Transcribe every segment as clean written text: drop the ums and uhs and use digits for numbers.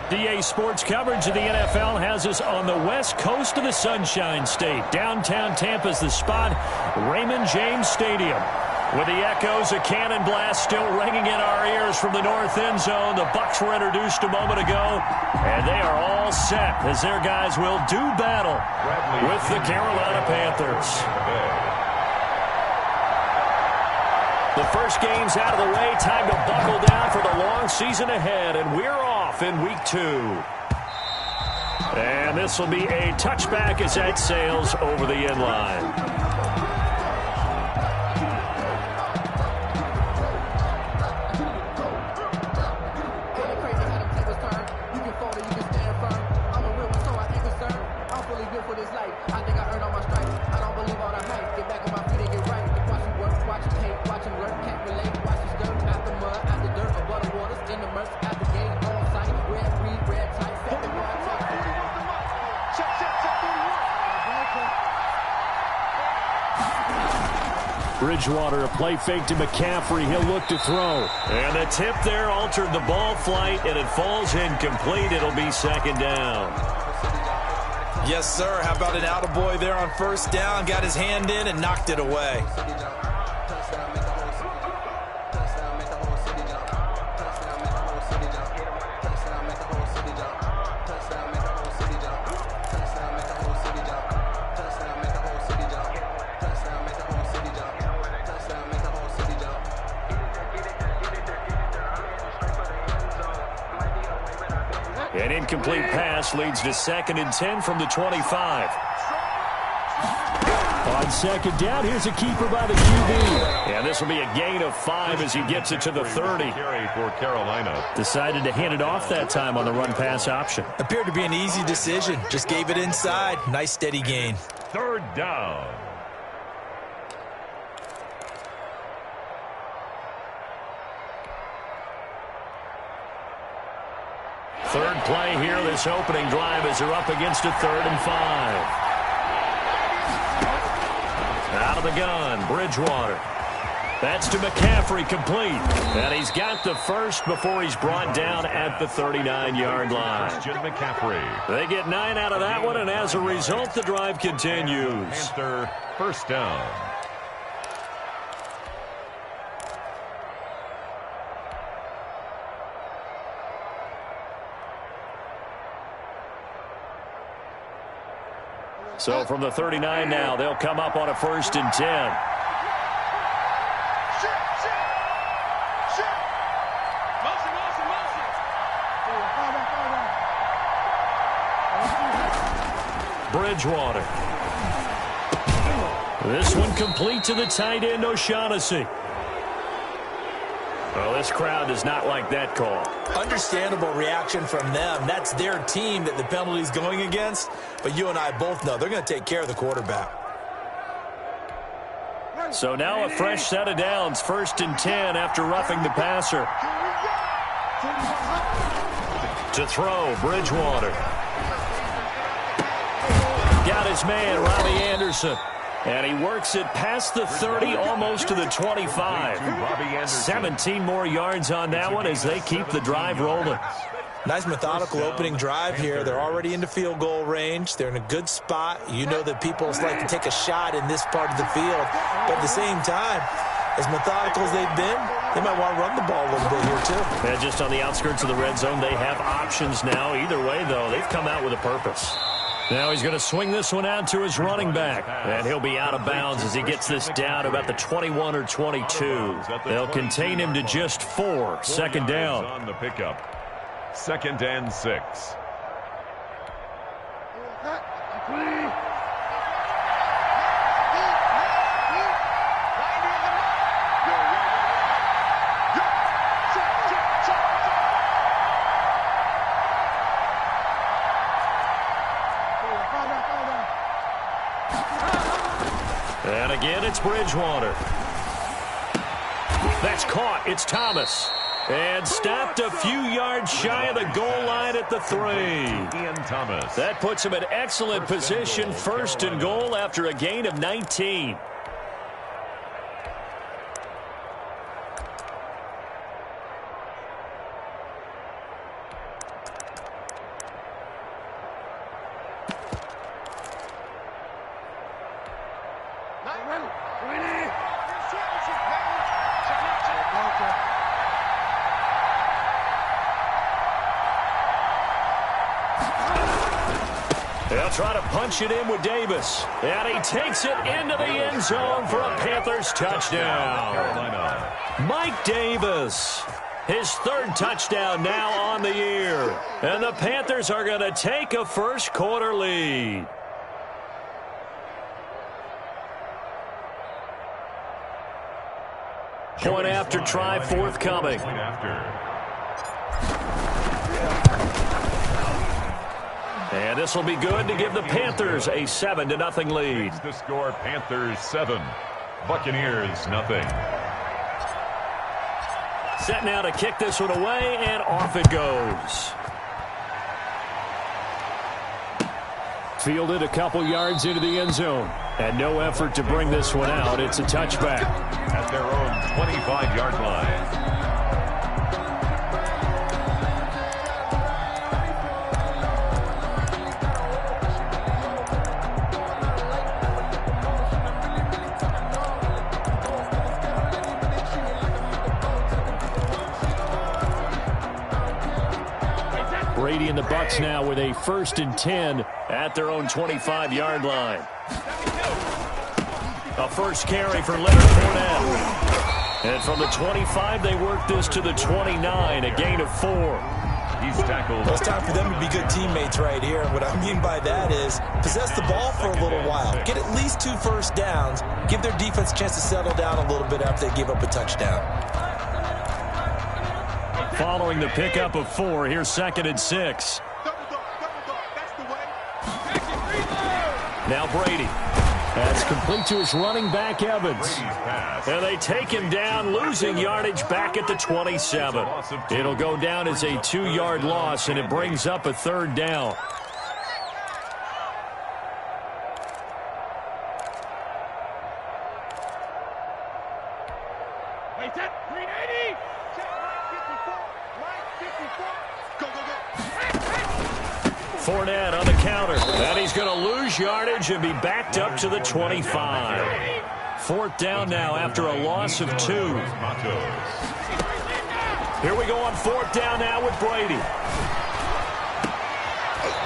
DA Sports coverage of the NFL has us on the west coast of the Sunshine State. Downtown Tampa's the spot, Raymond James Stadium. With the echoes of cannon blast still ringing in our ears from the north end zone, the Bucs were introduced a moment ago, and they are all set as their guys will do battle with the Carolina Panthers. The first game's out of the way. Time to buckle down for the long season ahead, and we're off in week 2. And this will be a touchback as that sails over the end line. Bridgewater, a play fake to McCaffrey. He'll look to throw. And the tip there altered the ball flight, and it falls incomplete. It'll be second down. Yes, sir. How about an attaboy there on first down? Got his hand in and knocked it away. An incomplete pass leads to 2nd and 10 from the 25. On second down, here's a keeper by the QB. And this will be a gain of 5 as he gets it to the 30. For Carolina. Decided to hand it off that time on the run-pass option. Appeared to be an easy decision. Just gave it inside. Nice steady gain. 3rd down. Third play here, this opening drive as they're up against a 3rd and 5. Out of the gun, Bridgewater. That's to McCaffrey, complete. And he's got the first before he's brought down at the 39-yard line. McCaffrey. They get 9 out of that one, and as a result, the drive continues. Panther, first down. So from the 39 now, they'll come up on a 1st and 10. Bridgewater. This one complete to the tight end, O'Shaughnessy. Well, this crowd does not like that call. Understandable reaction from them. That's their team that the penalty's going against. But you and I both know they're going to take care of the quarterback. So now a fresh set of downs. 1st and 10 after roughing the passer. To throw, Bridgewater. Got his man, Robbie Anderson. And he works it past the 30, almost to the 25. 17 more yards on that one as they keep the drive rolling. Nice methodical opening drive here. They're already into field goal range. They're in a good spot. You know that people like to take a shot in this part of the field. But at the same time, as methodical as they've been, they might want to run the ball a little bit here too. And just on the outskirts of the red zone, they have options now. Either way, though, they've come out with a purpose. Now he's going to swing this one out to his running back. And he'll be out of bounds as he gets this down about the 21 or 22. They'll contain him to just 4. 2nd down. On the pickup. 2nd and 6. And again, it's Bridgewater. That's caught. It's Thomas. And stopped a few yards shy of the goal line at the 3. Ian Thomas. That puts him in excellent position. 1st and goal after a gain of 19. They'll try to punch it in with Davis. And he takes it into the end zone for a Panthers touchdown. Carolina. Mike Davis, his third touchdown now on the year. And the Panthers are going to take a first quarter lead. Point after try forthcoming. Point after. And this will be good to give the Panthers a 7-0 lead. Makes the score Panthers 7, Buccaneers nothing. Set now to kick this one away, and off it goes. Fielded a couple yards into the end zone. And no effort to bring this one out. It's a touchback. At their own 25-yard line. Brady and the Bucs now with a 1st and 10 at their own 25-yard line. A first carry for Leonard Fournette. And from the 25, they work this to the 29, a gain of 4. He's tackled. Well, it's time for them to be good teammates right here. And what I mean by that is possess the ball for a little while. Get at least 2 first downs. Give their defense a chance to settle down a little bit after they give up a touchdown. Following the pickup of 4, here's 2nd and 6. Now Brady. That's complete to his running back, Evans. And they take him down, losing yardage back at the 27. It'll go down as a 2-yard loss, and it brings up a 3rd down. Fournette on the counter. And he's going to lose yardage and be backed up to the 25. 4th down now after a loss of 2. Here we go on 4th down now with Brady.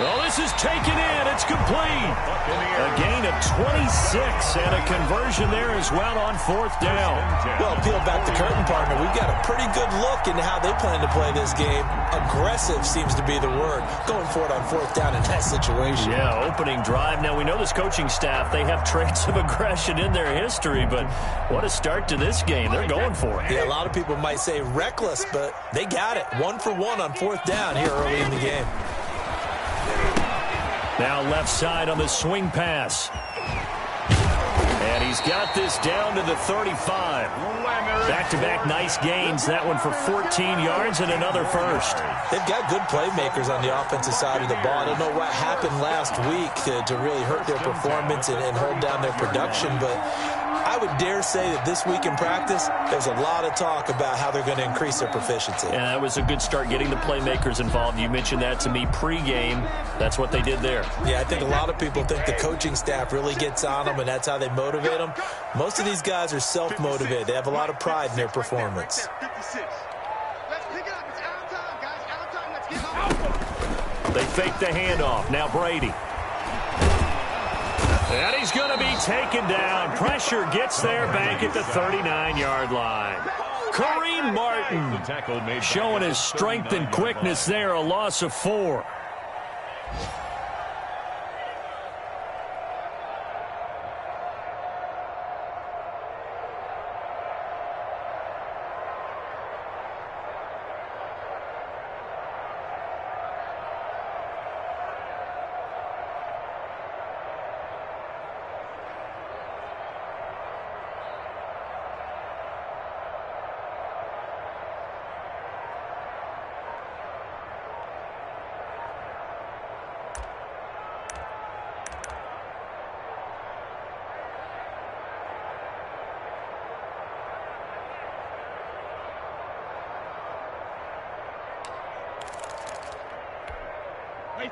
Well, this is taken in. It's complete. A gain of 26 and a conversion there as well on 4th down. Well, peel back the curtain, partner. We've got a pretty good look into how they plan to play this game. Aggressive seems to be the word. Going for it on 4th down in that situation. Yeah, opening drive. Now, we know this coaching staff, they have traits of aggression in their history, but what a start to this game. They're going for it. Yeah, a lot of people might say reckless, but they got it. 1 for 1 on 4th down here early in the game. Now left side on the swing pass. And he's got this down to the 35. Back-to-back nice gains. That one for 14 yards and another first. They've got good playmakers on the offensive side of the ball. I don't know what happened last week to really hurt their performance and hold down their production, but I would dare say that this week in practice, there's a lot of talk about how they're going to increase their proficiency. Yeah, that was a good start getting the playmakers involved. You mentioned that to me pregame. That's what they did there. Yeah, I think a lot of people think the coaching staff really gets on them, and that's how they motivate them. Most of these guys are self-motivated. They have a lot of pride in their performance. They fake the handoff. Now Brady. And he's going to be taken down. Pressure gets there back at the 39-yard line. Kareem Martin showing his strength and quickness there. A loss of 4.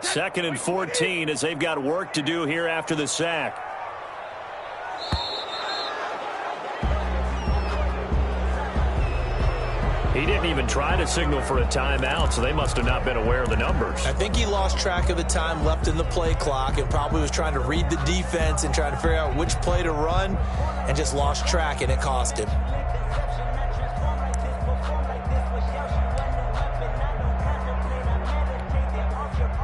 Second and 14 as they've got work to do here after the sack. He didn't even try to signal for a timeout, so they must have not been aware of the numbers. I think he lost track of the time left in the play clock and probably was trying to read the defense and trying to figure out which play to run and just lost track, and it cost him.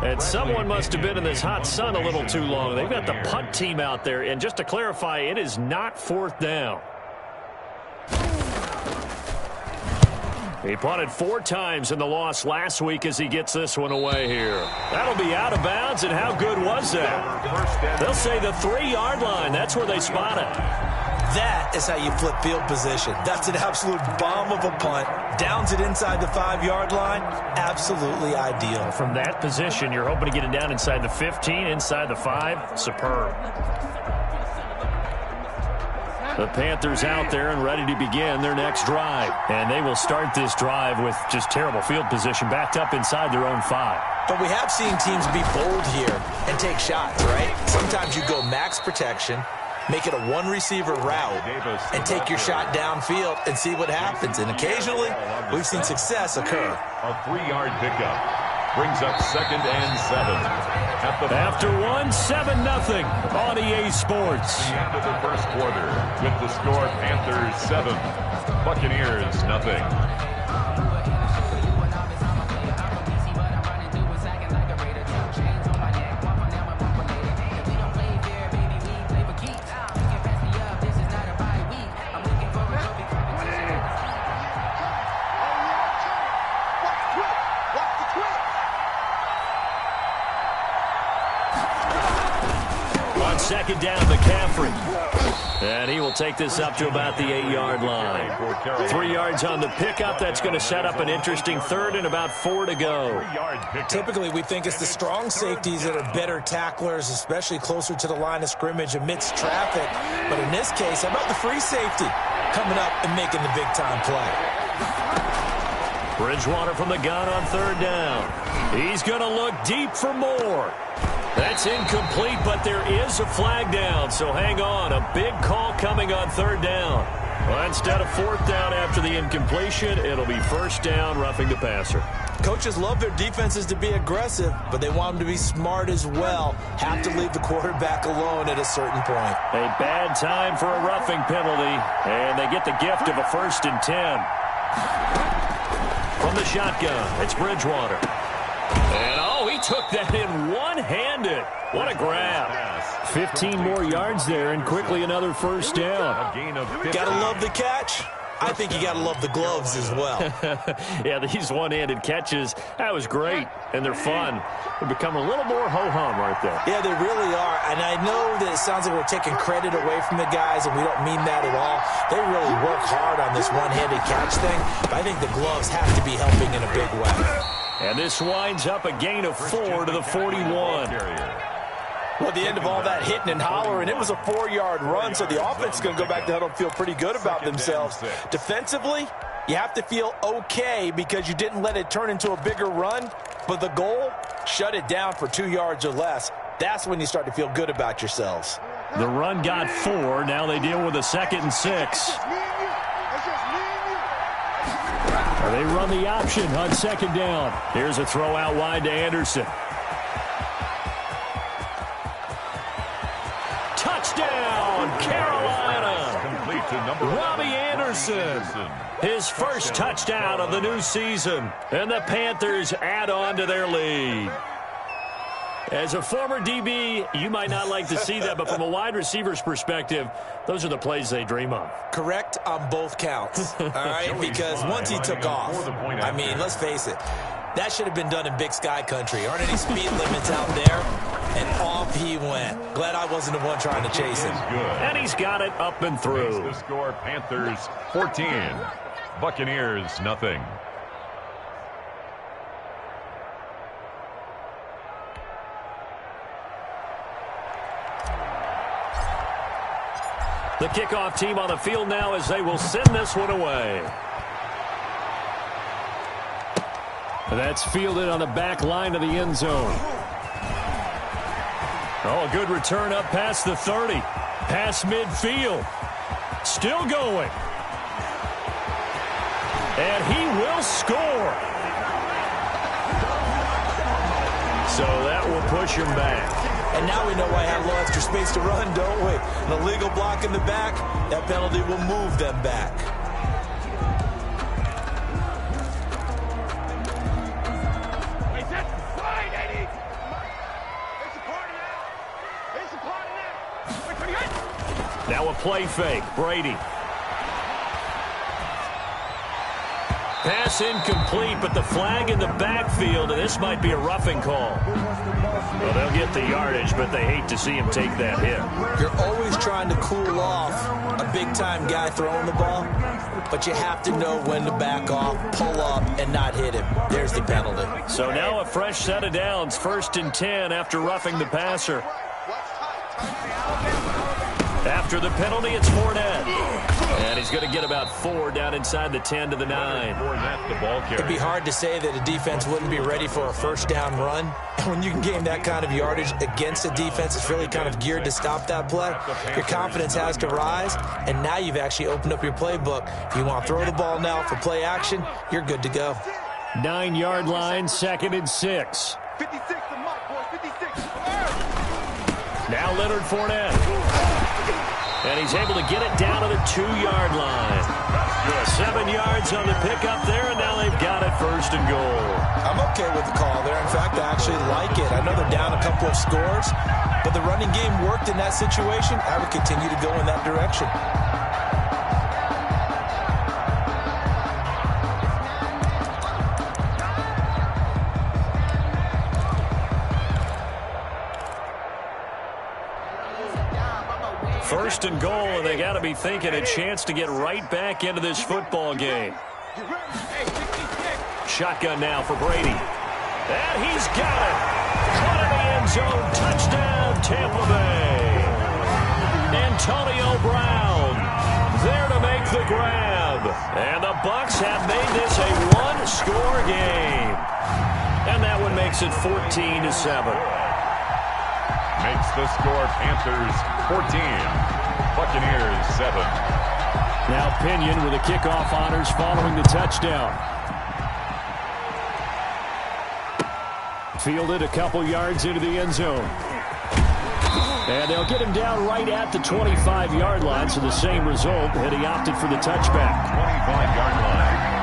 And someone must have been in this hot sun a little too long. They've got the punt team out there. And just to clarify, it is not 4th down. He punted 4 times in the loss last week as he gets this one away here. That'll be out of bounds, and how good was that? They'll say the 3-yard line. That's where they spot it. That is how you flip field position. That's an absolute bomb of a punt. Downs it inside the 5-yard line. Absolutely ideal. From that position, you're hoping to get it down inside the 15, inside the 5. Superb. The Panthers out there and ready to begin their next drive. And they will start this drive with just terrible field position, backed up inside their own 5. But we have seen teams be bold here and take shots, right? Sometimes you go max protection, make it a 1-receiver route, and take your shot downfield and see what happens. And occasionally, we've seen success occur. A 3-yard pickup brings up 2nd and 7. After 1, 7-0 on EA Sports. The end of the first quarter with the score Panthers 7, Buccaneers nothing. Second down, McCaffrey. And he will take this up to about the 8-yard line. 3 yards on the pickup. That's going to set up an interesting 3rd and about 4 to go. Typically, we think it's the strong safeties that are better tacklers, especially closer to the line of scrimmage amidst traffic. But in this case, how about the free safety coming up and making the big-time play? Bridgewater from the gun on 3rd down. He's going to look deep for more. That's incomplete, but there is a flag down, so hang on. A big call coming on 3rd down. Well, instead of 4th down after the incompletion, it'll be 1st down, roughing the passer. Coaches love their defenses to be aggressive, but they want them to be smart as well. Have to leave the quarterback alone at a certain point. A bad time for a roughing penalty, and they get the gift of a 1st and 10. From the shotgun, it's Bridgewater. And, he took that in one-handed. What a grab. 15 more yards there, and quickly another 1st down. Gotta love the catch. I think you got to love the gloves as well. Yeah, these one-handed catches, that was great, and they're fun. They become a little more ho-hum right there. Yeah, they really are, and I know that it sounds like we're taking credit away from the guys, and we don't mean that at all. They really work hard on this one-handed catch thing, but I think the gloves have to be helping in a big way. And this winds up a gain of 4 to the 41. Well, at the end of all that hitting and hollering, it was a 4-yard run, so the offense is going to go back to huddle and feel pretty good about themselves. Defensively, you have to feel okay because you didn't let it turn into a bigger run, but the goal, shut it down for 2 yards or less. That's when you start to feel good about yourselves. The run got 4. Now they deal with a 2nd and 6. They run the option on 2nd down. Here's a throw out wide to Anderson. Touchdown, Carolina. Robbie Anderson. His first touchdown of the new season. And the Panthers add on to their lead. As a former DB, you might not like to see that, but from a wide receiver's perspective, those are the plays they dream of. Correct on both counts, all right? Because once he took off, I mean, let's face it, that should have been done in Big Sky country. Aren't any speed limits out there? And off he went. Glad I wasn't the one trying to chase him. And he's got it up and through. The score, Panthers 14, Buccaneers nothing. The kickoff team on the field now as they will send this one away. That's fielded on the back line of the end zone. Oh, a good return up past the 30. Past midfield. Still going. And he will score. So that will push him back. And now we know why I have a little extra space to run, don't we? An illegal block in the back, that penalty will move them back. Now a play fake. Brady. Pass incomplete, but the flag in the backfield, and this might be a roughing call. Well, they'll get the yardage, but they hate to see him take that hit. You're always trying to cool off a big-time guy throwing the ball, but you have to know when to back off, pull up, and not hit him. There's the penalty. So now a fresh set of downs, 1st and 10 after roughing the passer. After the penalty, it's Fournette. And he's going to get about 4 down inside the 10 to the 9. It'd be hard to say that a defense wouldn't be ready for a first down run. And when you can gain that kind of yardage against a defense that's really kind of geared to stop that play, your confidence has to rise, and now you've actually opened up your playbook. If you want to throw the ball now for play action, you're good to go. 9-yard line, 2nd and 6. 56 to Mike, boys, 56. Now Leonard Fournette. And he's able to get it down to the 2-yard line. 7 yards on the pickup there, and now they've got it 1st and goal. I'm okay with the call there. In fact, I actually like it. I know they're down a couple of scores, but the running game worked in that situation. I would continue to go in that direction. First and goal, and they got to be thinking a chance to get right back into this football game. Shotgun now for Brady. And he's got it. Caught in the end zone. Touchdown, Tampa Bay. Antonio Brown there to make the grab. And the Bucs have made this a one-score game. And that one makes it 14-7. Makes the score Panthers 14, Buccaneers 7. Now Pinion with the kickoff honors following the touchdown. Fielded a couple yards into the end zone. And they'll get him down right at the 25-yard line, so the same result had he opted for the touchback. 25-yard line.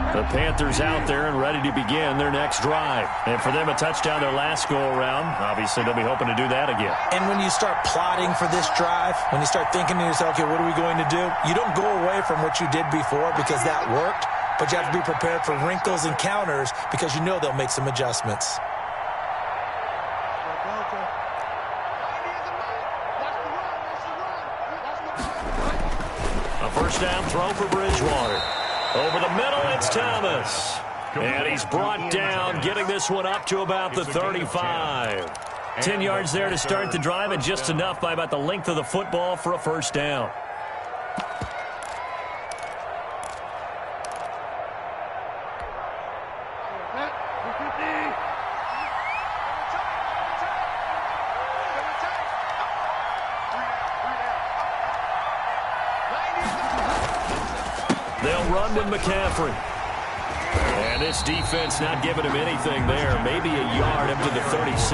The Panthers out there and ready to begin their next drive. And for them, a touchdown their last go-around. Obviously, they'll be hoping to do that again. And when you start plotting for this drive, when you start thinking to yourself, okay, what are we going to do? You don't go away from what you did before because that worked, but you have to be prepared for wrinkles and counters because you know they'll make some adjustments. A first down throw for Bridgewater. Over the middle, it's Thomas. And he's brought down, getting this one up to about the 35. 10 yards there to start the drive, and just enough by about the length of the football for a first down. They'll run with McCaffrey. And this defense not giving him anything there. Maybe a yard up to the 36.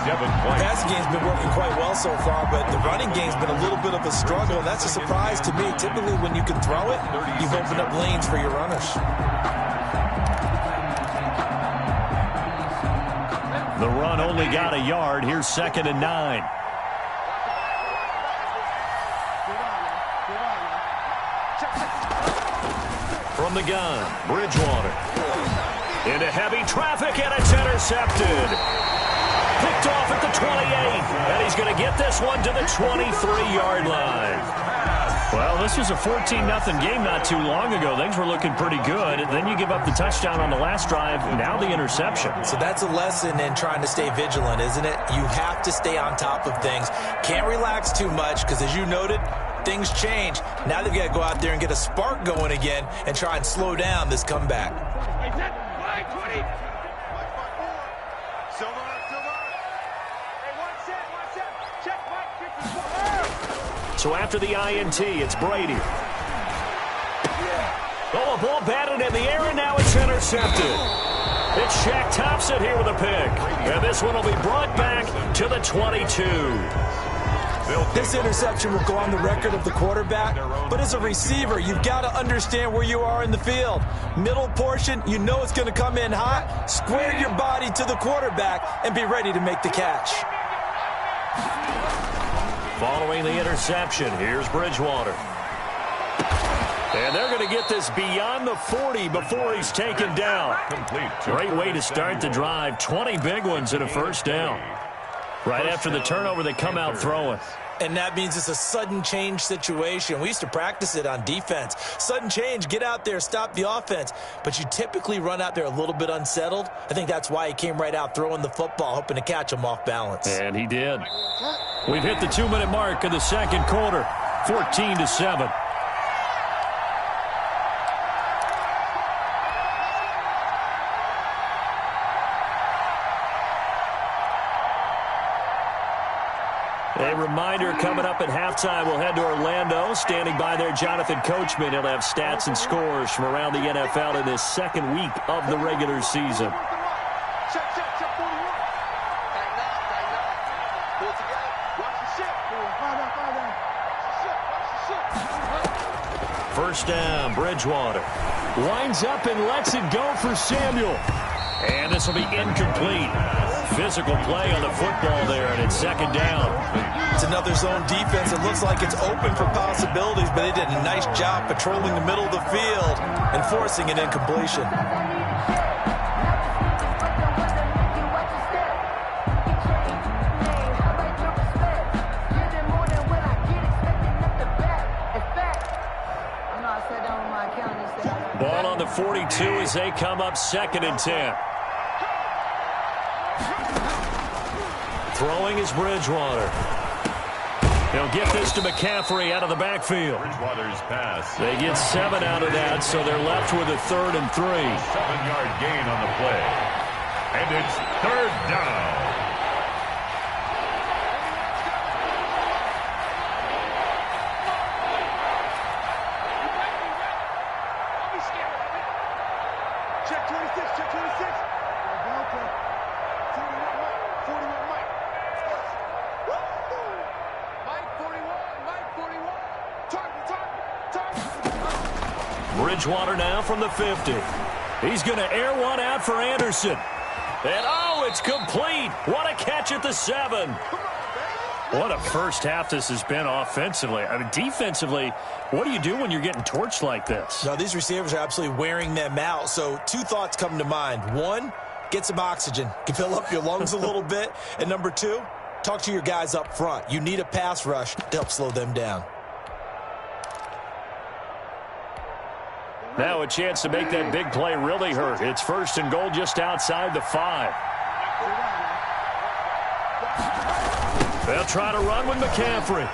The passing game's been working quite well so far, but the running game's been a little bit of a struggle, and that's a surprise to me. Typically, when you can throw it, you've opened up lanes for your runners. The run only got a yard. Here's 2nd and 9. From the gun, Bridgewater. Into heavy traffic, and it's intercepted. Picked off at the 28, and he's going to get this one to the 23-yard line. Well, this was a 14-0 game not too long ago. Things were looking pretty good. Then you give up the touchdown on the last drive, now the interception. So that's a lesson in trying to stay vigilant, isn't it? You have to stay on top of things. Can't relax too much because, as you noted, things change. Now they've got to go out there and get a spark going again and try and slow down this comeback. So after the INT, it's Brady. Oh, a ball batted in the air, and now it's intercepted. It's Shaq Thompson here with a pick. And this one will be brought back to the 22. This interception will go on the record of the quarterback, but as a receiver, you've got to understand where you are in the field. Middle portion, you know it's going to come in hot. Square your body to the quarterback and be ready to make the catch. Following the interception, here's Bridgewater. And they're going to get this beyond the 40 before he's taken down. Great way to start the drive. 20 big ones and a first down. Right after the turnover, they come out throwing. And that means it's a sudden change situation. We used to practice it on defense. Sudden change, get out there, stop the offense. But you typically run out there a little bit unsettled. I think that's why he came right out throwing the football, hoping to catch him off balance. And he did. We've hit the 2-minute mark of the second quarter, 14-7. A reminder, coming up at halftime, we'll head to Orlando. Standing by there, Jonathan Coachman. He'll have stats and scores from around the NFL in this second week of the regular season. First down, Bridgewater. Winds up and lets it go for Samuel. And this will be incomplete. Physical play on the football there, and it's second down. It's another zone defense. It looks like it's open for possibilities, but they did a nice job patrolling the middle of the field and forcing an incompletion. Ball on the 42 as they come up 2nd and 10. Throwing is Bridgewater. He'll get this to McCaffrey out of the backfield. Bridgewater's pass. They get 7 out of that, so they're left with a 3rd and 3. 7-yard gain on the play. And it's 3rd down. Check 26, check 26. Okay. 41 Mike. Mike 41. Target. Bridgewater now from the 50. He's going to air one out for Anderson. And, oh, it's complete. What a catch at the 7. What a first half this has been offensively. I mean, defensively, what do you do when you're getting torched like this? No, these receivers are absolutely wearing them out. So 2 thoughts come to mind. 1, get some oxygen. You can fill up your lungs a little bit. And number 2, talk to your guys up front. You need a pass rush to help slow them down. Now a chance to make that big play really hurt. It's 1st and goal just outside the 5. They'll try to run with McCaffrey.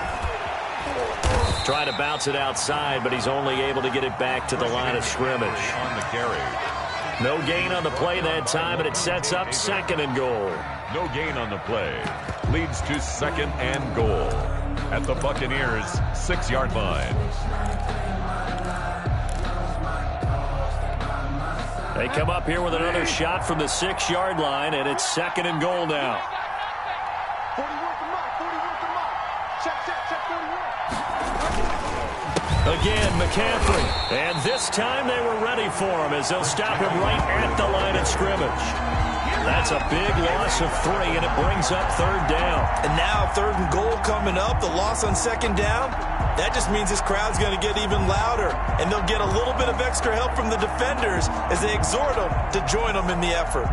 Try to bounce it outside, but he's only able to get it back to the line of scrimmage. On the carry. No gain on the play that time, and it sets up 2nd and goal. No gain on the play. Leads to 2nd and goal. At the Buccaneers' 6-yard line. They come up here with another shot from the 6-yard line, and it's 2nd and goal now. 41 for Mike. Check 41. Again, McCaffrey. And this time they were ready for him as they'll stop him right at the line of scrimmage. That's a big loss of 3, and it brings up 3rd down. And now 3rd and goal coming up. The loss on 2nd down. That just means this crowd's going to get even louder. And they'll get a little bit of extra help from the defenders as they exhort them to join them in the effort.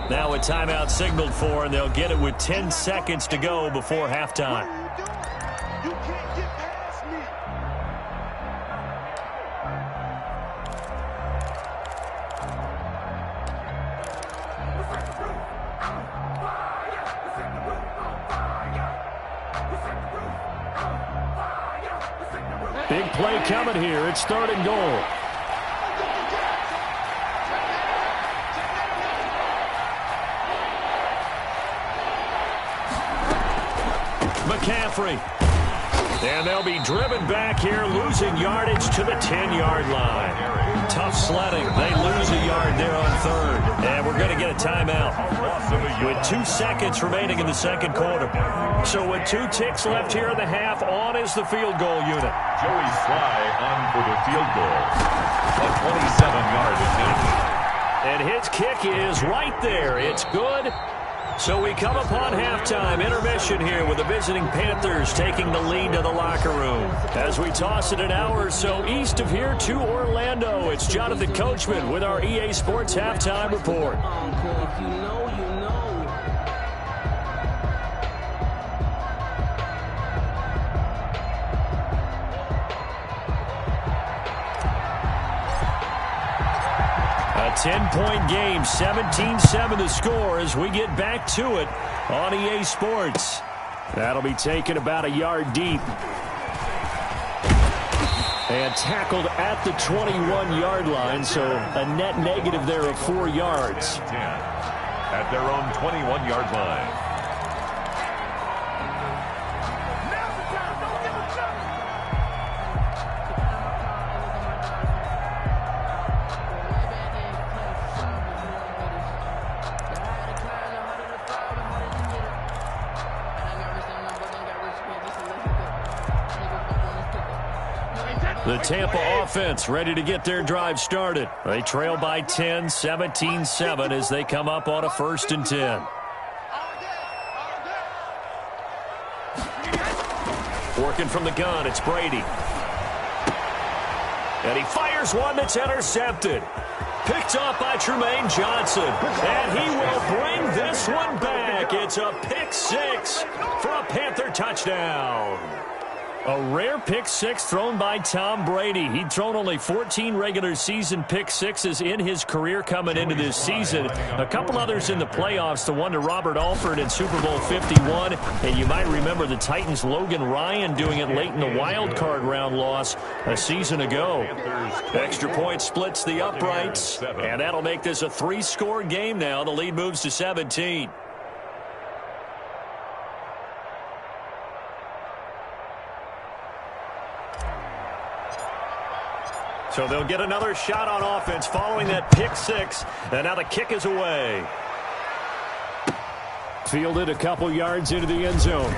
Now a timeout signaled for, and they'll get it with 10 seconds to go before halftime. You can't get past me. Big play coming here. It's 3rd and goal. McCaffrey. And they'll be driven back here, losing yardage to the 10-yard line. Tough sledding. They lose a yard there on third. And we're going to get a timeout with 2 seconds remaining in the second quarter. So with 2 ticks left here in the half, on is the field goal unit. Joey Sly on for the field goal. A 27-yard attempt. And his kick is right there. It's good. So we come upon halftime intermission here with the visiting Panthers taking the lead to the locker room. As we toss it an hour or so east of here to Orlando, it's Jonathan Coachman with our EA Sports Halftime Report. A 10-point game, 17-7 the score as we get back to it on EA Sports. That'll be taken about a yard deep. And tackled at the 21-yard line, so a net negative there of 4 yards. At their own 21-yard line. The Tampa offense ready to get their drive started. They trail by 10, 17-7 as they come up on a 1st and 10. Working from the gun, it's Brady. And he fires one that's intercepted. Picked off by Trumaine Johnson. And he will bring this one back. It's a pick 6 for a Panther touchdown. A rare pick 6 thrown by Tom Brady. He'd thrown only 14 regular season pick 6s in his career coming into this season. A couple others in the playoffs, the one to Robert Alford in Super Bowl 51. And you might remember the Titans' Logan Ryan doing it late in the wild card round loss a season ago. Extra point splits the uprights, and that'll make this a 3-score game now. The lead moves to 17. So they'll get another shot on offense following that pick 6. And now the kick is away. Fielded a couple yards into the end zone.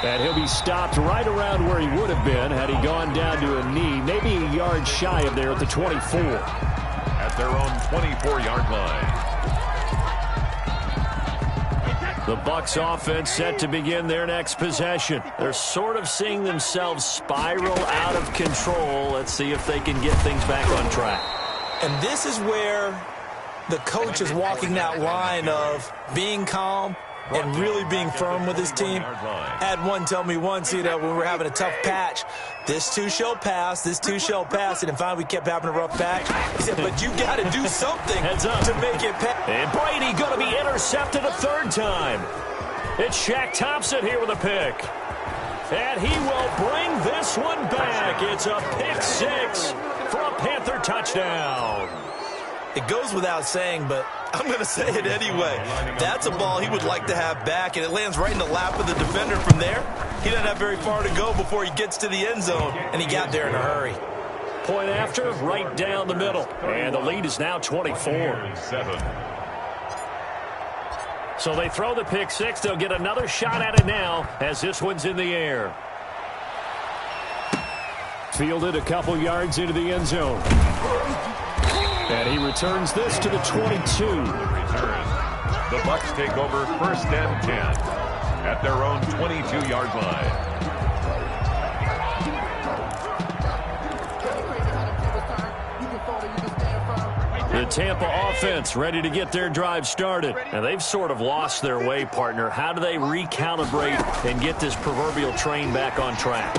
And he'll be stopped right around where he would have been had he gone down to a knee. Maybe a yard shy of there at the 24. At their own 24-yard line. The Bucs offense set to begin their next possession. They're sort of seeing themselves spiral out of control. Let's see if they can get things back on track. And this is where the coach is walking that line of being calm and really being firm with his team. I had one tell me once, when we were having a tough patch, this too shall pass, this too shall pass, and finally we kept having a rough patch. He said, but you got to do something to make it pass. And Brady going to be intercepted a 3rd time. It's Shaq Thompson here with a pick. And he will bring this one back. It's a pick 6 for a Panther touchdown. It goes without saying, but I'm going to say it anyway. That's a ball he would like to have back, and it lands right in the lap of the defender from there. He doesn't have very far to go before he gets to the end zone, and he got there in a hurry. Point after, right down the middle. And the lead is now 24. So they throw the pick 6. They'll get another shot at it now as this one's in the air. Fielded a couple yards into the end zone. And he returns this to the 22. The Bucs take over 1st and 10 at their own 22-yard line. The Tampa offense ready to get their drive started. And they've sort of lost their way, partner. How do they recalibrate and get this proverbial train back on track?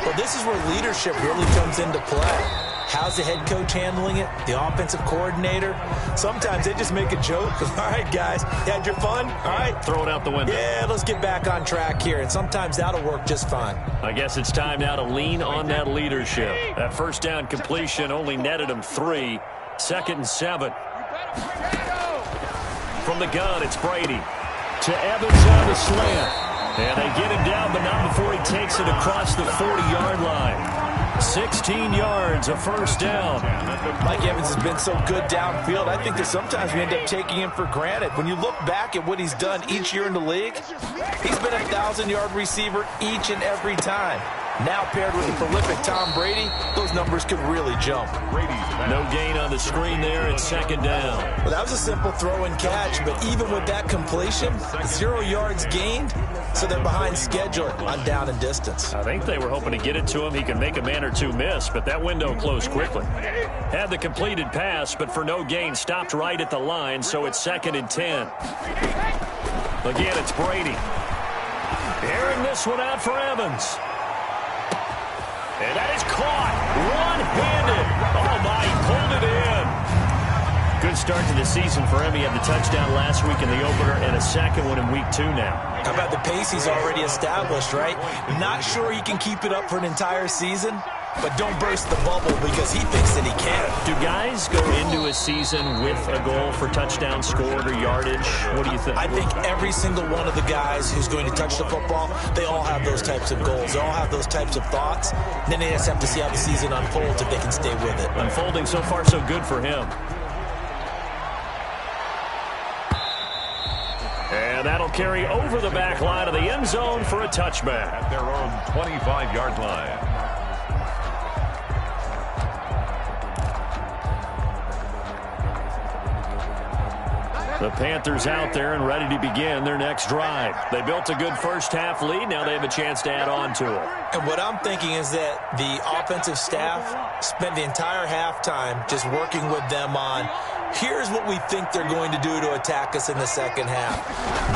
Well, this is where leadership really comes into play. How's the head coach handling it? The offensive coordinator? Sometimes they just make a joke. All right, guys, you had your fun? All right. Throw it out the window. Yeah, let's get back on track here. And sometimes that'll work just fine. I guess it's time now to lean on that leadership. That 1st down completion only netted him 3. 2nd and 7. From the gun, it's Brady. to Evans on the slant. And they get him down, but not before he takes it across the 40-yard line. 16 yards, a first down. Mike Evans has been so good downfield. I think that sometimes we end up taking him for granted. When you look back at what he's done each year in the league, he's been a 1,000-yard receiver each and every time. Now paired with the prolific Tom Brady, those numbers could really jump. No gain on the screen there. It's second down. Well, that was a simple throw and catch, but even with that completion, 0 yards gained, so they're behind schedule on down and distance. I think they were hoping to get it to him. He could make a man or two miss, but that window closed quickly. Had the completed pass, but for no gain, stopped right at the line, so it's 2nd and 10. Again, it's Brady. Airing this one out for Evans. And that is caught one-handed. Oh, my, he pulled it in. Good start to the season for him. He had the touchdown last week in the opener and a second one in week 2 now. How about the pace he's already established, right? Not sure he can keep it up for an entire season, but don't burst the bubble because he thinks that he can. Do guys go into a season with a goal for touchdown scored or yardage? What do you think? I think every single one of the guys who's going to touch the football, they all have those types of goals. They all have those types of thoughts. And then they just have to see how the season unfolds if they can stay with it. Unfolding so far so good for him. And that'll carry over the back line of the end zone for a touchback. At their own 25-yard line. The Panthers out there and ready to begin their next drive. They built a good first-half lead. Now they have a chance to add on to it. And what I'm thinking is that the offensive staff spent the entire halftime just working with them on, here's what we think they're going to do to attack us in the second half.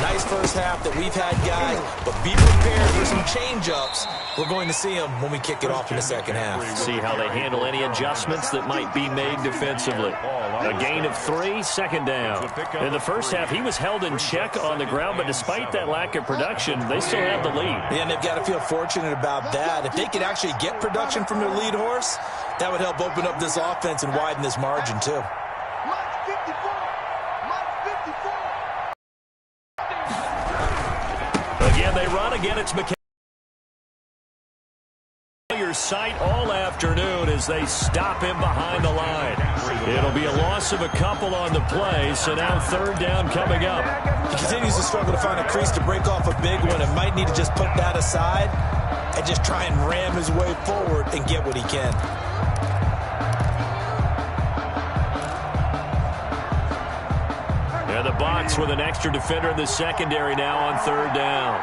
Nice first half that we've had, guys, but be prepared for some change-ups. We're going to see them when we kick it off in the second half. See how they handle any adjustments that might be made defensively. A gain of 3, second down. In the first half, he was held in check on the ground, but despite that lack of production, they still have the lead. Yeah, and they've got to feel fortunate about that. If they could actually get production from their lead horse, that would help open up this offense and widen this margin, too. Again, they run. Again, it's McKay. Your sight all afternoon as they stop him behind the line. It'll be a loss of a couple on the play, so now third down coming up. He continues to struggle to find a crease to break off a big one and might need to just put that aside and just try and ram his way forward and get what he can. And the box with an extra defender in the secondary now on third down.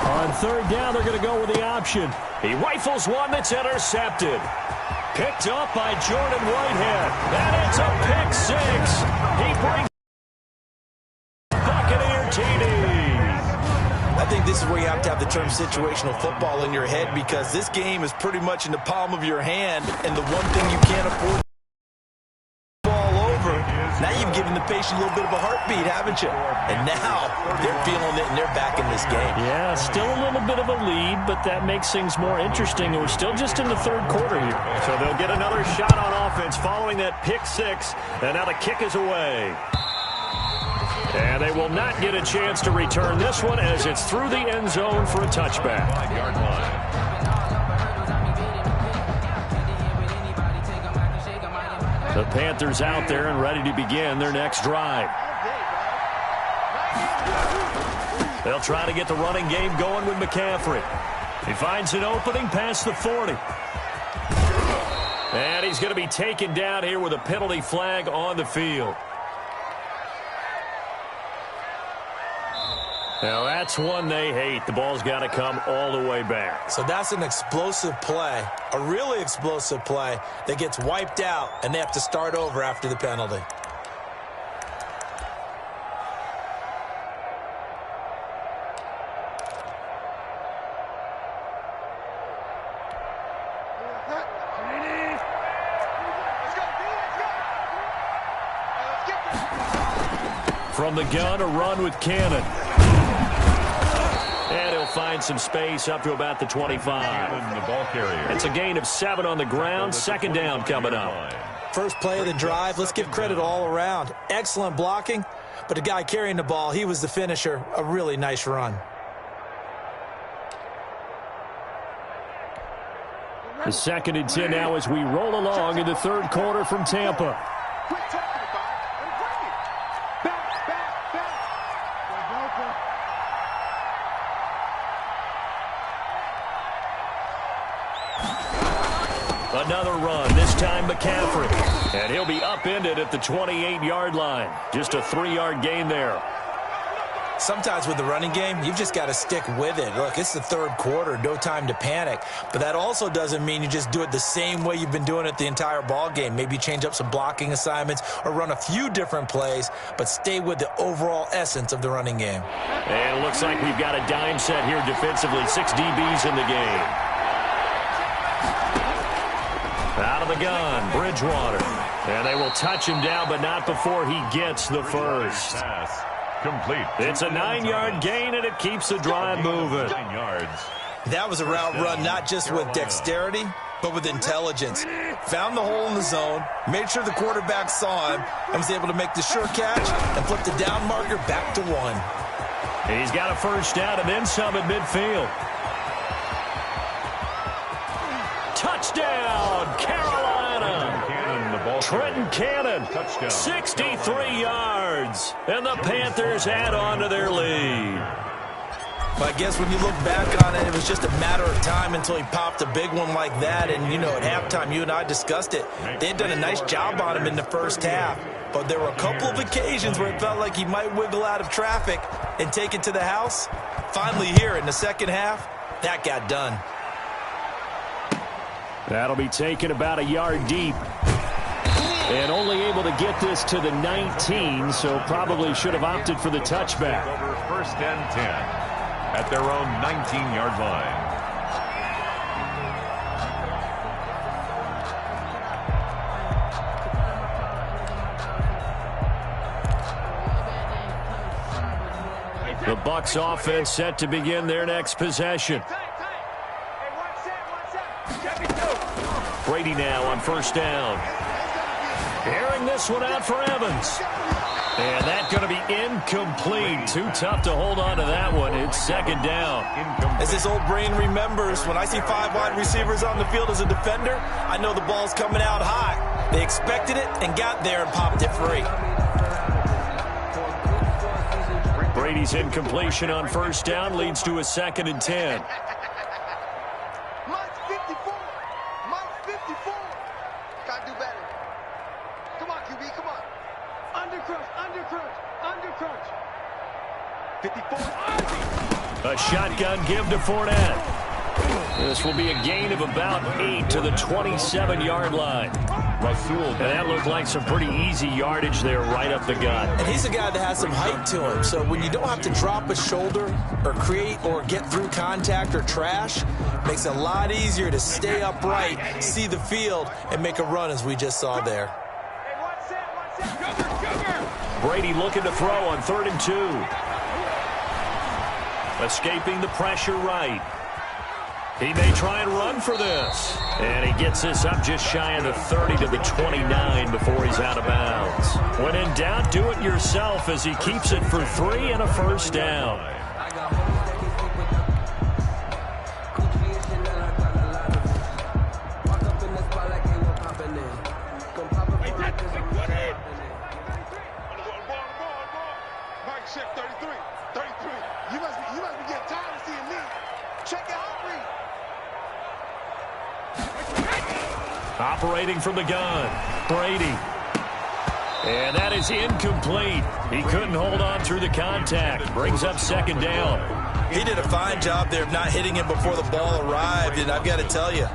On third down, they're going to go with the option. He rifles one that's intercepted. Picked up by Jordan Whitehead. And it's a pick 6. He brings Buccaneer TD. I think this is where you have to have the term situational football in your head because this game is pretty much in the palm of your hand, and the one thing you can't afford to ball over. Now you've given the patient a little bit of a heartbeat, haven't you? And now they're feeling it, and they're back in this game. Yeah, still a little bit of a lead, but that makes things more interesting. And we're still just in the third quarter here. So they'll get another shot on offense following that pick 6, and now the kick is away. And they will not get a chance to return this one as it's through the end zone for a touchback. 5-yard line. The Panthers out there and ready to begin their next drive. They'll try to get the running game going with McCaffrey. He finds an opening past the 40. And he's going to be taken down here with a penalty flag on the field. Now, that's one they hate. The ball's got to come all the way back. So that's an explosive play, a really explosive play that gets wiped out, and they have to start over after the penalty. From the gun, a run with Cannon. And he'll find some space up to about the 25. The ball carrier. It's a gain of 7 on the ground. Second down coming up. First play of the drive, let's give credit all around. Excellent blocking, but the guy carrying the ball, he was the finisher. A really nice run. The 2nd and 10 now as we roll along in the third quarter from Tampa. Quit talking about it and bring it. Back. Another run, this time McCaffrey. And he'll be upended at the 28-yard line. Just a 3-yard gain there. Sometimes with the running game, you've just got to stick with it. Look, it's the third quarter, no time to panic. But that also doesn't mean you just do it the same way you've been doing it the entire ball game. Maybe change up some blocking assignments or run a few different plays, but stay with the overall essence of the running game. And it looks like we've got a dime set here defensively. 6 DBs in the game. Out of the gun, Bridgewater. And they will touch him down, but not before he gets the first. Pass. Complete. It's a 9-yard gain, and it keeps the drive moving. 9 yards. That was a route run not just with dexterity, but with intelligence. Found the hole in the zone, made sure the quarterback saw him, and was able to make the sure catch and flip the down marker back to 1. He's got a first down and then some at midfield. Touchdown, Carolina! Trenton Cannon, 63 yards, and the Panthers add on to their lead. But I guess when you look back on it, it was just a matter of time until he popped a big one like that. And, you know, at halftime, you and I discussed it. They had done a nice job on him in the first half. But there were a couple of occasions where it felt like he might wiggle out of traffic and take it to the house. Finally here in the second half, that got done. That'll be taken about a yard deep. And only able to get this to the 19, so probably should have opted for the touchback. Over 1st and 10 at their own 19-yard line. The Bucs offense set to begin their next possession. Brady now on 1st down. Airing this one out for Evans. And that's going to be incomplete. Too tough to hold on to that one. It's 2nd down. As this old brain remembers, when I see 5 wide receivers on the field as a defender, I know the ball's coming out high. They expected it and got there and popped it free. Brady's incompletion on 1st down leads to a 2nd and 10. Mike's 54. Mike's 54. Gotta do better. Come on, QB, come on. Under crunch. 54. A shotgun give to Fournette. This will be a gain of about 8 to the 27-yard line. And that looked like some pretty easy yardage there right up the gut. And he's a guy that has some height to him, so when you don't have to drop a shoulder or create or get through contact or trash, it makes it a lot easier to stay upright, see the field, and make a run as we just saw there. Brady looking to throw on 3rd and 2. Escaping the pressure right. He may try and run for this. And he gets this up just shy of the 30 to the 29 before he's out of bounds. When in doubt, do it yourself as he keeps it for 3 and a 1st down. Mike, check 33. 33. You must be getting tired of seeing me. Check out Humphrey. Operating from the gun, Brady. And that is incomplete. He couldn't hold on through the contact. Brings up 2nd down. He did a fine job there of not hitting him before the ball arrived, and I've got to tell you,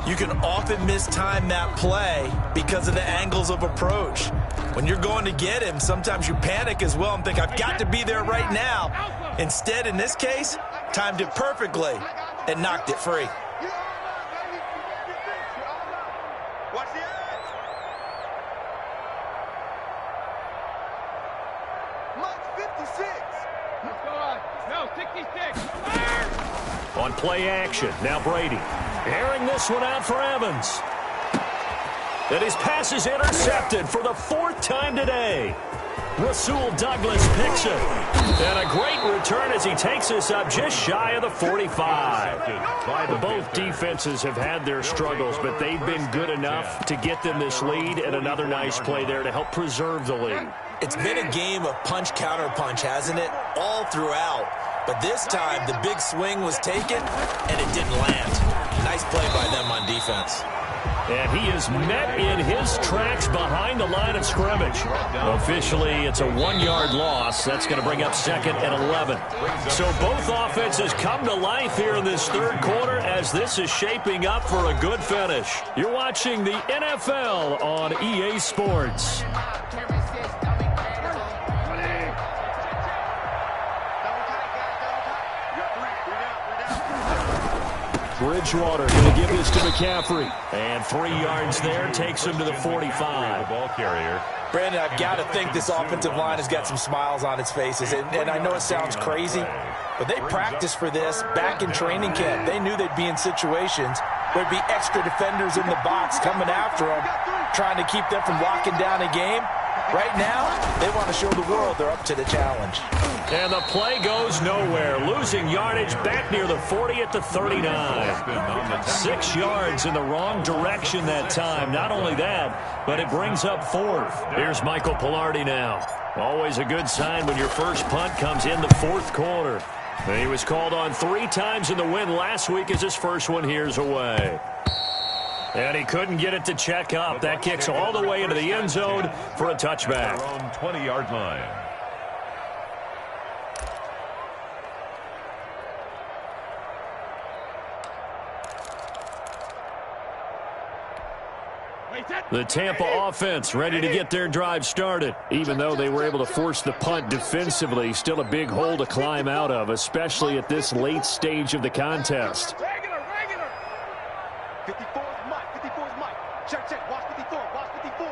you can often mistime that play because of the angles of approach. When you're going to get him, sometimes you panic as well and think, I've got to be there right now. Instead, in this case, timed it perfectly and knocked it free. Watch the edge. Mike's 56. No, 66. On play action, now Brady. Airing this one out for Evans. And his pass is intercepted for the 4th time today. Rasul Douglas picks it. And a great return as he takes us up just shy of the 45. Both defenses have had their struggles, but they've been good enough to get them this lead, and another nice play there to help preserve the lead. It's been a game of punch-counter-punch, hasn't it? All throughout. But this time, the big swing was taken, and it didn't land. Nice play by them on defense. And he is met in his tracks behind the line of scrimmage. Officially, it's a 1-yard loss. That's going to bring up 2nd and 11. So both offenses come to life here in this 3rd quarter as this is shaping up for a good finish. You're watching the NFL on EA Sports. Bridgewater going to give this to McCaffrey. And 3 yards there takes him to the 45. The ball carrier. Brandon, I've got to think this offensive line has got some smiles on its faces. And I know it sounds crazy, but they practiced for this back in training camp. They knew they'd be in situations where there'd be extra defenders in the box coming after them, trying to keep them from locking down a game. Right now, they want to show the world they're up to the challenge. And the play goes nowhere. Losing yardage back near the 40 at the 39. 6 yards in the wrong direction that time. Not only that, but it brings up 4th. Here's Michael Pilardi now. Always a good sign when your first punt comes in the 4th quarter. And he was called on 3 times in the win last week as his first one here's away. And he couldn't get it to check up. That kicks all the way into the end zone for a touchback. Their own 20-yard line. The Tampa offense ready to get their drive started. Even though they were able to force the punt defensively, still a big hole to climb out of, especially at this late stage of the contest. 54 is Mike. 54 is Mike. Check. Watch 54. Watch 54.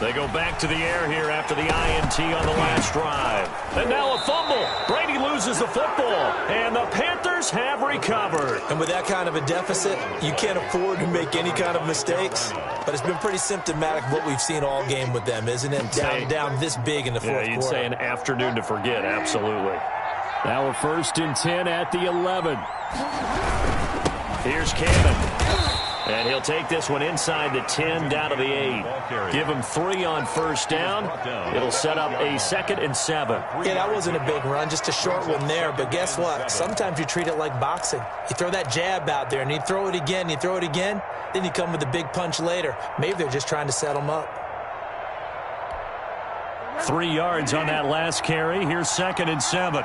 They go back to the air here after the INT on the last drive. And now a fumble. Brady loses the football. And the Panthers have recovered. And with that kind of a deficit, you can't afford to make any kind of mistakes. But it's been pretty symptomatic of what we've seen all game with them, isn't it? Down this big in the 4th quarter. You'd say an afternoon to forget, absolutely. Now a 1st and 10 at the 11. Here's Cannon. And he'll take this one inside the 10 down to the 8. Give him 3 on 1st down. It'll set up a 2nd and 7. Yeah, that wasn't a big run, just a short one there. But guess what? Sometimes you treat it like boxing. You throw that jab out there, and you throw it again, then you come with a big punch later. Maybe they're just trying to set them up. 3 yards on that last carry. Here's 2nd and 7.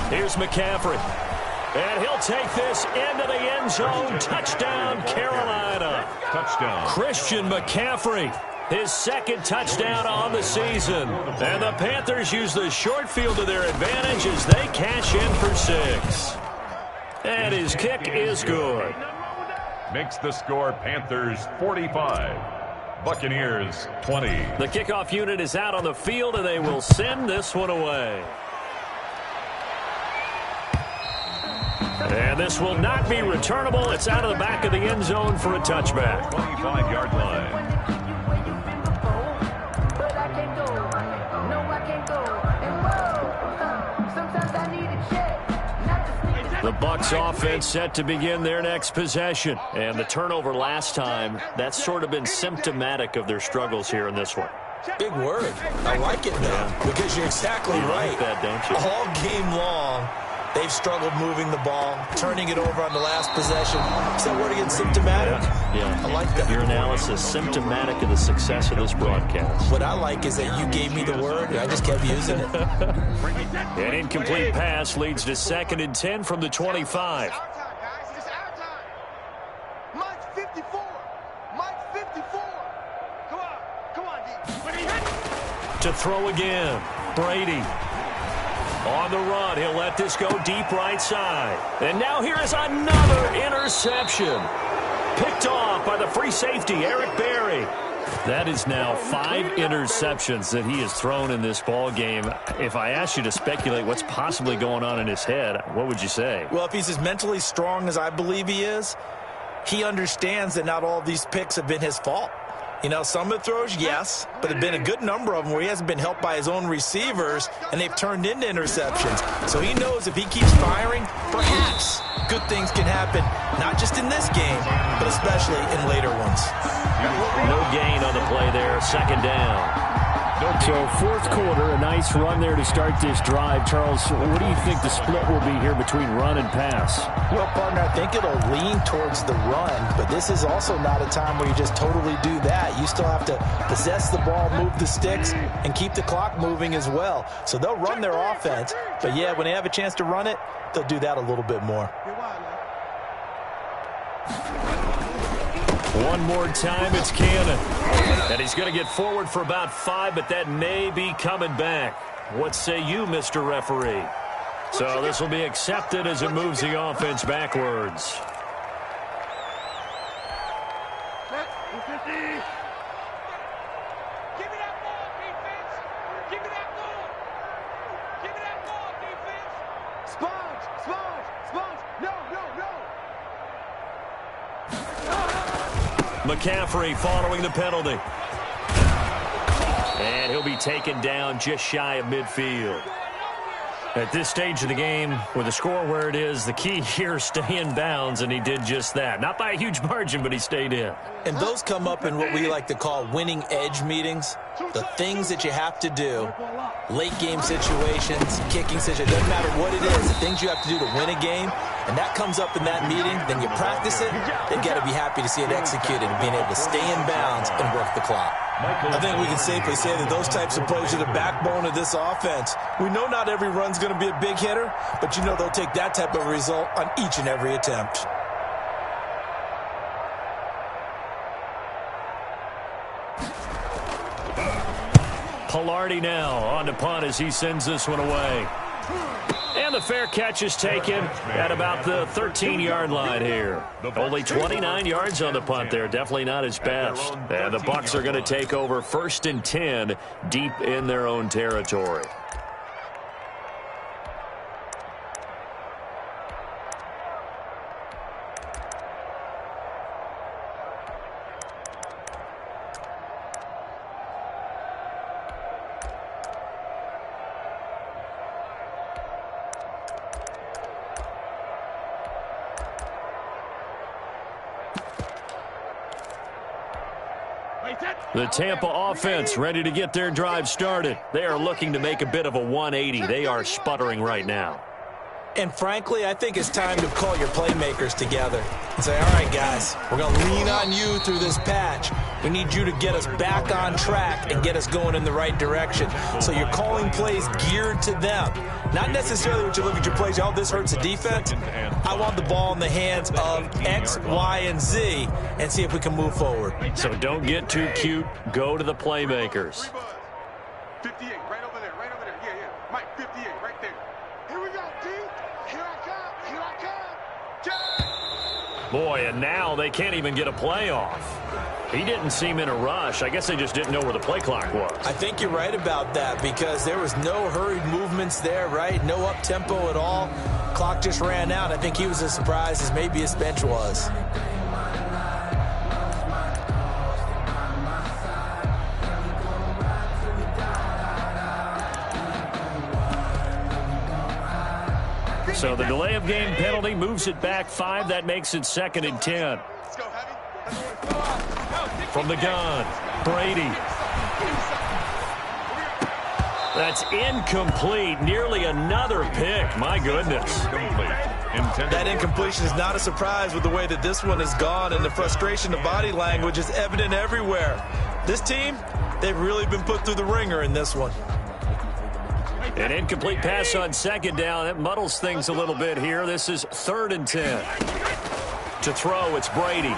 Here's McCaffrey. And he'll take this into the end zone. Touchdown, Carolina. Touchdown. Christian McCaffrey. His 2nd touchdown on the season. And the Panthers use the short field to their advantage as they cash in for 6. And his kick is good. Makes the score Panthers 45. Buccaneers 20. The kickoff unit is out on the field, and they will send this one away. And this will not be returnable. It's out of the back of the end zone for a touchback. 25-yard line. The Bucs offense set to begin their next possession. And the turnover last time, that's sort of been symptomatic of their struggles here in this one. Big word. I like it, though, because you're exactly right. Like that, don't you? All game long, they've struggled moving the ball, turning it over on the last possession. Is that word again, symptomatic? Yeah. I like that. Your analysis, symptomatic of the success of this broadcast. What I like is that you gave me the word, and I just kept using it. An incomplete pass leads to 2nd and 10 from the 25. Our time, guys. It's our time. Mike's 54. Mike's 54. Come on, D. To throw again, Brady. On the run, he'll let this go deep right side. And now here is another interception. picked off by the free safety, Eric Berry. That is now 5 interceptions that he has thrown in this ball game. If I asked you to speculate what's possibly going on in his head, what would you say? Well, if he's as mentally strong as I believe he is, he understands that not all of these picks have been his fault. You know, some of the throws, yes, but there have been a good number of them where he hasn't been helped by his own receivers, and they've turned into interceptions. So he knows if he keeps firing, perhaps good things can happen, not just in this game, but especially in later ones. No gain on the play there, second down. So fourth quarter, a nice run there to start this drive. Charles, what do you think the split will be here between run and pass? Well, partner, I think it'll lean towards the run, but this is also not a time where you just totally do that. You still have to possess the ball, move the sticks, and keep the clock moving as well. So they'll run their offense, but yeah, when they have a chance to run it, they'll do that a little bit more. One more time, it's Cannon. And he's going to get forward for about 5, but that may be coming back. What say you, Mr. Referee? So this will be accepted as it moves the offense backwards. Give me that ball, defense. Give me that ball. Give me that ball, defense. Sponge, sponge, sponge. No, no, no. McCaffrey following the penalty. And he'll be taken down just shy of midfield. At this stage of the game, with the score where it is, the key here is stay in bounds, and he did just that. Not by a huge margin, but he stayed in. And those come up in what we like to call winning edge meetings. The things that you have to do, late game situations, kicking situations, doesn't matter what it is, the things you have to do to win a game, and that comes up in that meeting, then you practice it, they've got to be happy to see it executed and being able to stay in bounds and work the clock. I think we can safely say that those types of plays are the backbone of this offense. We know not every run's going to be a big hitter, but you know they'll take that type of result on each and every attempt. Pilardi now on the punt as he sends this one away. And the fair catch is taken at about the 13-yard line here. Only 29 yards on the punt there. Definitely not his best. And the Bucs are going to take over 1st and 10 deep in their own territory. The Tampa offense ready to get their drive started. They are looking to make a bit of a 180. They are sputtering right now. And frankly, I think it's time to call your playmakers together and say, all right, guys, we're going to lean on you through this patch. We need you to get us back on track and get us going in the right direction. So you're calling plays geared to them. Not necessarily when you look at your plays, oh, this hurts the defense. I want the ball in the hands of X, Y, and Z and see if we can move forward. So don't get too cute. Go to the playmakers. 58, right over there, right over there. Yeah, yeah. Mike, 58, right there. Here we go, D. Here I come. Here I come. Boy, and now they can't even get a play off. He didn't seem in a rush. I guess they just didn't know where the play clock was. I think you're right about that because there was no hurried movements there, right? No up-tempo at all. Clock just ran out. I think he was as surprised as maybe his bench was. So the delay of game penalty moves it back 5. That makes it 2nd and 10. Let's go, Heavy. From the gun, Brady. That's incomplete. Nearly another pick. My goodness. That incompletion is not a surprise with the way that this one has gone, and the frustration, the body language is evident everywhere. This team, they've really been put through the ringer in this one. An incomplete pass on 2nd down. That muddles things a little bit here. This is 3rd and 10. To throw, it's Brady.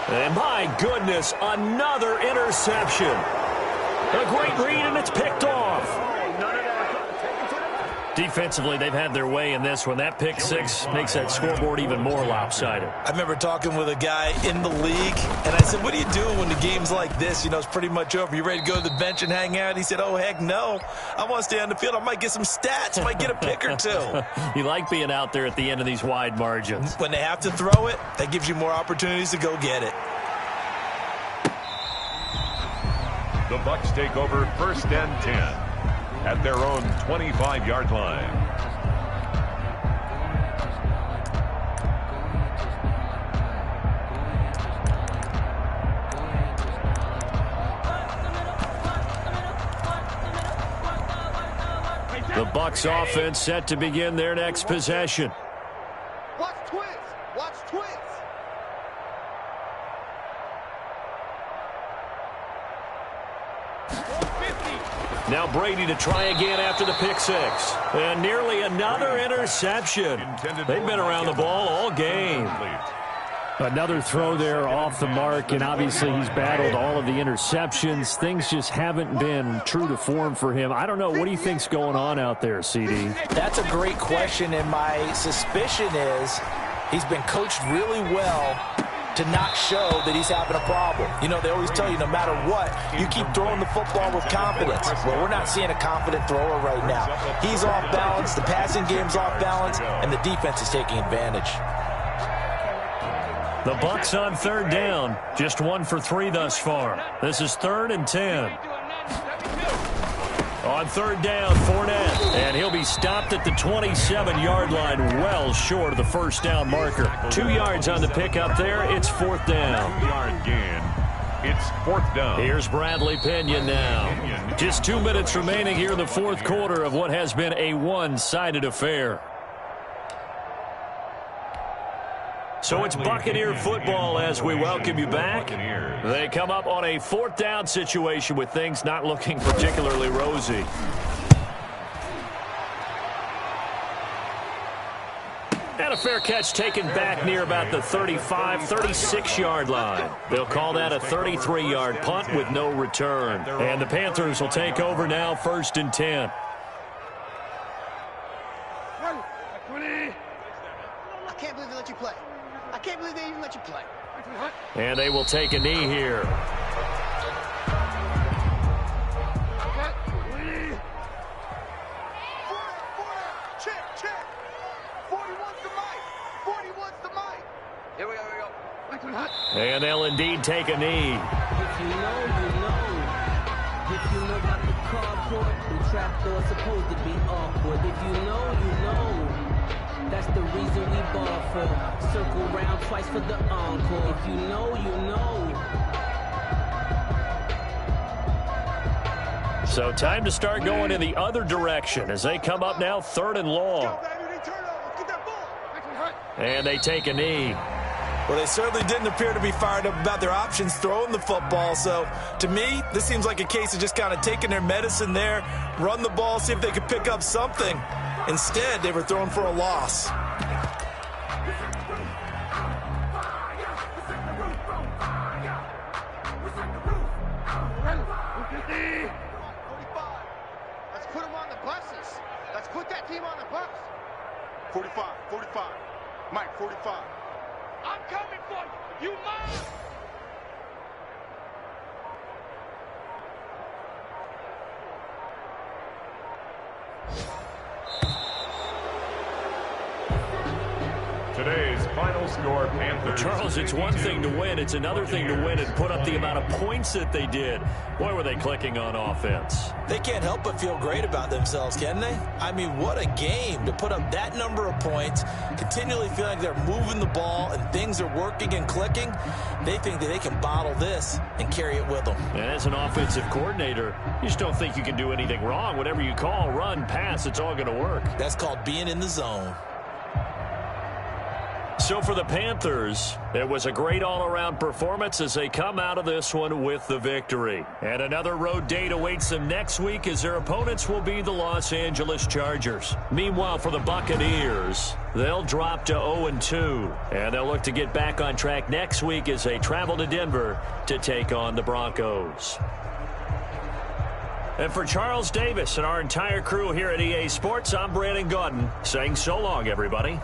And my goodness, another interception. A great read, and it's picked off. Defensively, they've had their way in this one. That pick six makes that scoreboard even more lopsided. I remember talking with a guy in the league, and I said, what do you do when the game's like this? You know, it's pretty much over. You ready to go to the bench and hang out? He said, oh, heck no. I want to stay on the field. I might get some stats. I might get a pick or two. You like being out there at the end of these wide margins. When they have to throw it, that gives you more opportunities to go get it. The Bucs take over 1st and 10 at their own 25-yard line. The Bucs offense set to begin their next possession. Watch twins. Watch twins. Now Brady to try again after the pick six. And nearly another interception. They've been around the ball all game. Another throw there off the mark, and obviously he's battled all of the interceptions. Things just haven't been true to form for him. I don't know. What do you think's going on out there, CD? That's a great question, and my suspicion is he's been coached really well to not show that he's having a problem. You know, they always tell you no matter what, you keep throwing the football with confidence. Well, we're not seeing a confident thrower right now. He's off balance, the passing game's off balance, and the defense is taking advantage. The Bucs on 3rd down. Just 1 for 3 thus far. This is 3rd and 10. On 3rd down, Fournette. And he'll be stopped at the 27-yard line, well short of the 1st down marker. 2 yards on the pickup there. It's 4th down. 2-yard gain. It's 4th down. Here's Bradley Pinion now. Just 2 minutes remaining here in the 4th quarter of what has been a one-sided affair. So it's Buccaneer football as we welcome you back. They come up on a 4th down situation with things not looking particularly rosy. And a fair catch taken back near about the 35, 36-yard line. They'll call that a 33-yard punt with no return. And the Panthers will take over now 1st and 10. I can't believe they let you play. I can't believe they even let you play. And they will take a knee here. Check. 41's the mic. 41's the mic. Here we go. And they'll indeed take a knee. If you know, you know. If you know about the carport, the trapdoor's supposed to be awkward. If you know, you know. That's the reason we ball for. Circle round twice for the encore. If you know, you know. So time to start going in the other direction as they come up now 3rd and long. And they take a knee. Well, they certainly didn't appear to be fired up about their options throwing the football. So, to me, this seems like a case of just kind of taking their medicine there, run the ball, see if they could pick up something. Instead, they were throwing for a loss. Let's put them on the buses. Let's put that team on the bus. 45. Mike, 45. I'm coming for you. You mine. Today's final score, Panthers. Charles, it's one thing to win. It's another thing to win and put up the amount of points that they did. Boy, were they clicking on offense. They can't help but feel great about themselves, can they? I mean, what a game to put up that number of points, continually feel like they're moving the ball and things are working and clicking. They think that they can bottle this and carry it with them. And as an offensive coordinator, you just don't think you can do anything wrong. Whatever you call, run, pass, it's all going to work. That's called being in the zone. So for the Panthers, it was a great all-around performance as they come out of this one with the victory. And another road date awaits them next week as their opponents will be the Los Angeles Chargers. Meanwhile, for the Buccaneers, they'll drop to 0-2. And they'll look to get back on track next week as they travel to Denver to take on the Broncos. And for Charles Davis and our entire crew here at EA Sports, I'm Brandon Gaudin saying so long, everybody.